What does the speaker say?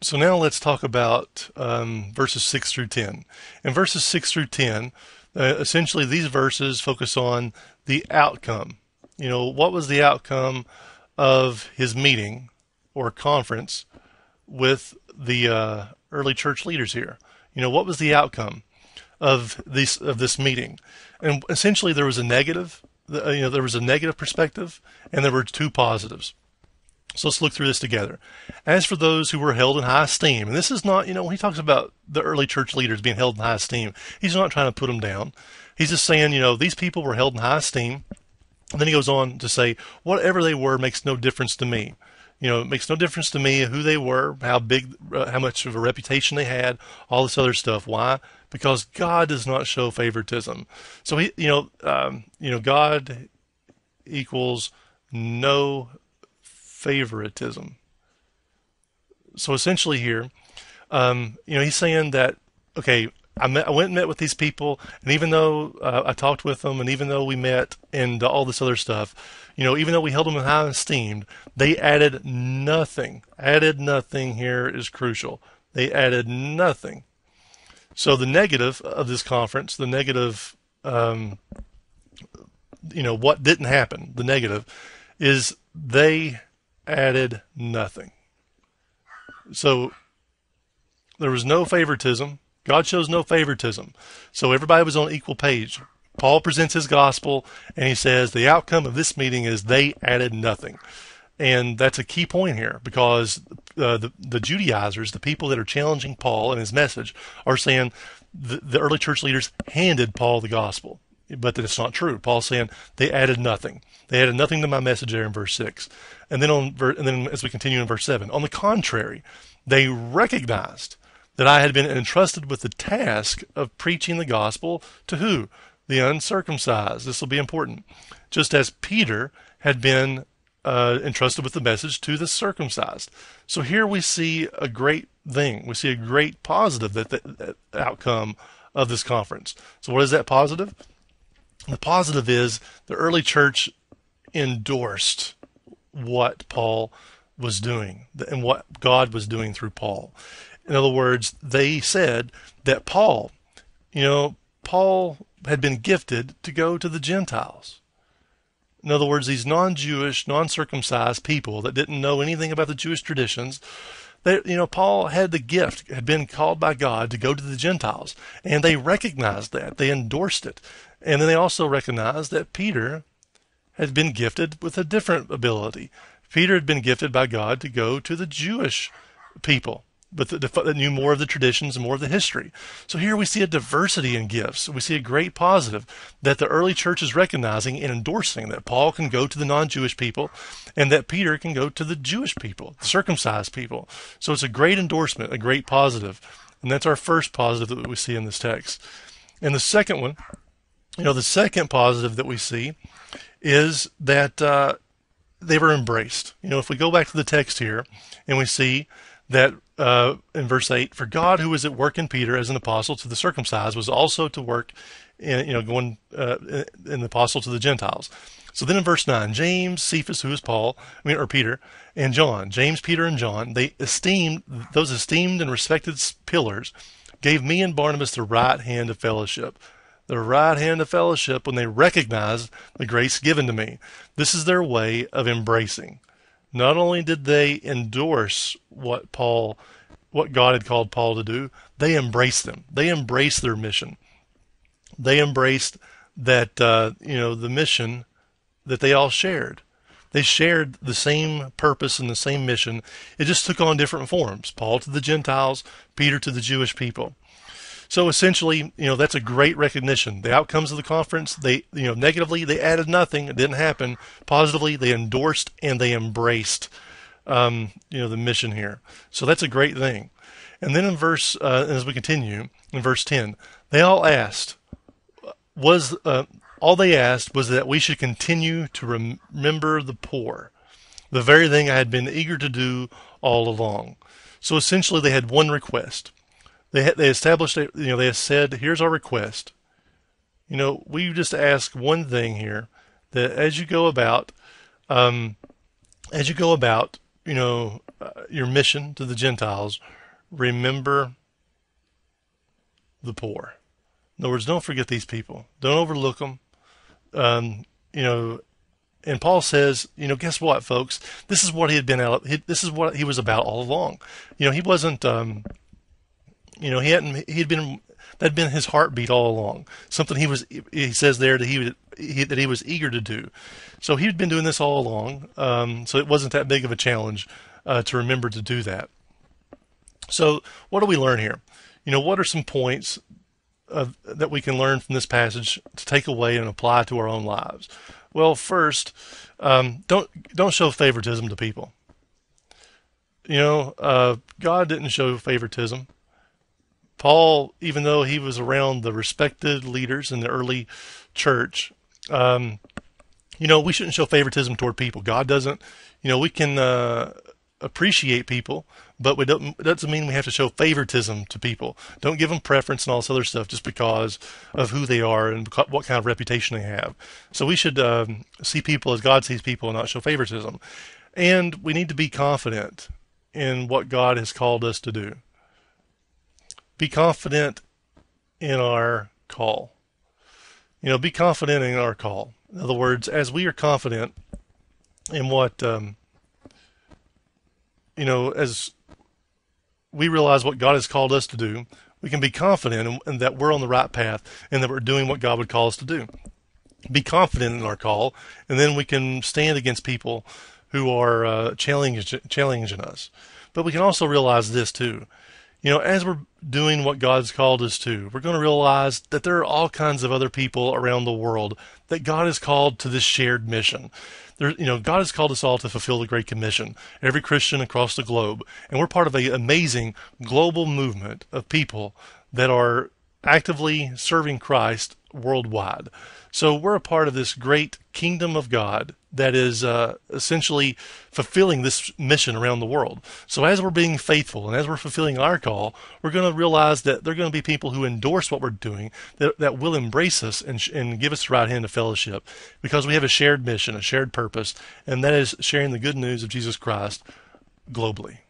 So now let's talk about verses 6 through 10. In verses 6 through 10, essentially these verses focus on the outcome. What was the outcome of his meeting or conference with the early church leaders here? What was the outcome of this meeting? And essentially there was a negative, there was a negative perspective, and there were two positives. So let's look through this together. As for those who were held in high esteem, and this is not, when he talks about the early church leaders being held in high esteem, he's not trying to put them down. He's just saying, these people were held in high esteem. And then he goes on to say, whatever they were makes no difference to me. It makes no difference to me who they were, how big, how much of a reputation they had, all this other stuff. Why? Because God does not show favoritism. So God equals no favoritism. So essentially here, he's saying that, okay, I went and met with these people, and even though I talked with them, and even though we met and all this other stuff, even though we held them in high esteem, they added nothing. Added nothing here is crucial. They added nothing. So the negative of this conference, the negative, what didn't happen, the negative, is they added nothing. So there was no favoritism. God shows no favoritism. So everybody was on equal page. Paul presents his gospel, and he says the outcome of this meeting is they added nothing. And that's a key point here, because the Judaizers, the people that are challenging Paul and his message, are saying the early church leaders handed Paul the gospel. But that it's not true. Paul's saying they added nothing. They added nothing to my message there in verse 6. And then as we continue in verse 7, on the contrary, they recognized that I had been entrusted with the task of preaching the gospel to who? The uncircumcised. This will be important. Just as Peter had been entrusted with the message to the circumcised. So here we see a great thing. We see a great positive that outcome of this conference. So what is that positive? The positive is the early church endorsed what Paul was doing and what God was doing through Paul. In other words, they said that Paul had been gifted to go to the Gentiles. In other words, these non-Jewish, non-circumcised people that didn't know anything about the Jewish traditions, Paul had the gift, had been called by God to go to the Gentiles, and they recognized that. They endorsed it. And then they also recognized that Peter had been gifted with a different ability. Peter had been gifted by God to go to the Jewish people, but that knew more of the traditions and more of the history. So here we see a diversity in gifts. We see a great positive that the early church is recognizing and endorsing, that Paul can go to the non-Jewish people and that Peter can go to the Jewish people, the circumcised people. So it's a great endorsement, a great positive. And that's our first positive that we see in this text. And the second one, the second positive that we see is that they were embraced. If we go back to the text here and we see that in verse 8, for God who was at work in Peter as an apostle to the circumcised was also to work in the apostle to the Gentiles. So then in verse 9, James, Cephas, who is Peter, and John, James, Peter, and John, those esteemed and respected pillars, gave me and Barnabas the right hand of fellowship. The right hand of fellowship when they recognized the grace given to me. This is their way of embracing. Not only did they endorse what God had called Paul to do, they embraced them. They embraced their mission. They embraced that, the mission that they all shared. They shared the same purpose and the same mission. It just took on different forms. Paul to the Gentiles, Peter to the Jewish people. So essentially, that's a great recognition. The outcomes of the conference, negatively, they added nothing. It didn't happen. Positively, they endorsed and they embraced, the mission here. So that's a great thing. And then as we continue, in verse 10, all they asked was that we should continue to remember the poor, the very thing I had been eager to do all along. So essentially, they had one request. They established, they said, here's our request. We just ask one thing here, that as you go about your mission to the Gentiles, remember the poor. In other words, don't forget these people. Don't overlook them. Um, you know, and Paul says, guess what, folks? This is what he had been out. This is what he was about all along. He wasn't. He hadn't. He had been. That'd been his heartbeat all along. Something he was. He says there that he was eager to do. So he'd been doing this all along. So it wasn't that big of a challenge to remember to do that. So what do we learn here? What are some points that we can learn from this passage to take away and apply to our own lives? Well, first, don't show favoritism to people. God didn't show favoritism. Paul, even though he was around the respected leaders in the early church, we shouldn't show favoritism toward people. God doesn't. We can appreciate people, but it doesn't mean we have to show favoritism to people. Don't give them preference and all this other stuff just because of who they are and what kind of reputation they have. So we should see people as God sees people and not show favoritism. And we need to be confident in what God has called us to do. Be confident in our call. Be confident in our call. In other words, as we are confident in what as we realize what God has called us to do, we can be confident in that we're on the right path and that we're doing what God would call us to do. Be confident in our call, and then we can stand against people who are challenging us. But we can also realize this too. As we're doing what God's called us to, we're going to realize that there are all kinds of other people around the world that God has called to this shared mission. God has called us all to fulfill the Great Commission, every Christian across the globe. And we're part of an amazing global movement of people that are actively serving Christ worldwide. So we're a part of this great kingdom of God that is essentially fulfilling this mission around the world. So as we're being faithful and as we're fulfilling our call, we're going to realize that there are going to be people who endorse what we're doing, that will embrace us and give us the right hand of fellowship, because we have a shared mission, a shared purpose, and that is sharing the good news of Jesus Christ globally.